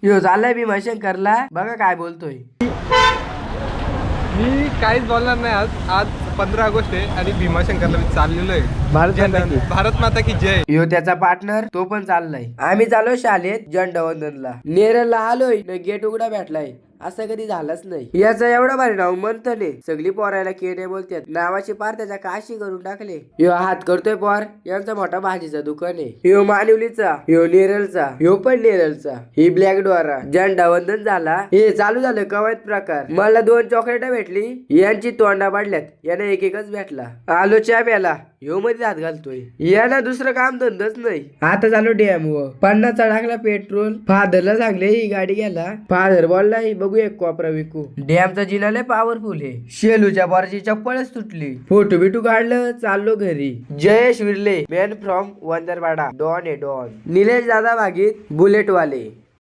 यो चाललाय भीमाशंकरला, बघा काय बोलतोय. मी काहीच बोलणार नाही. आज आज 15 ऑगस्ट आहे आणि भीमाशंकरला मी चाललेलो आहे. भारत माता की जय. यो त्याचा पार्टनर तो पण चाललाय. आम्ही चाललो शाळेत झेंडावंदनला. नेरळला आलोय न गेट उघडा भेटलाय. असं कधी झालंच नाही. याचं एवढं भारी नाव मंथन. सगळी पोरायला केने बोलतात. नावाची पार त्याच्या काशी करून टाकले. यो हात करतोय पोर. यांचा मोठा भाजीचा दुकान आहे. यो मानिवलीचा, यो नेरळचा, यो पण नेरळचा. ही ब्लॅक डोरा. झेंडावंदन झाला, हे चालू झालं कवायत प्रकार. मला 2 चॉकलेट भेटली. यांची तोंडा पाडल्यात. यानं एकच भेटला. आलो चहा प्याला. ह्यो मध्ये हात घालतोय. याला दुसरं काम धंदाच नाही. आता चालू डॅम व 50चा टाकला पेट्रोल. फादरला सांगले ही गाडी घ्यायला. फादर बोललाय बघू एक कोपरा विकू. डॅमचा जिना लय पॉवरफुल आहे. शेलूच्या बोराची चप्पलच तुटली. फोटो बिटू काढलं, चाललो घरी. जयेश विरले, मॅन फ्रॉम वंदरवाडा, डॉन आहे डॉन. निलेश दादा भागीत बुलेट वाले.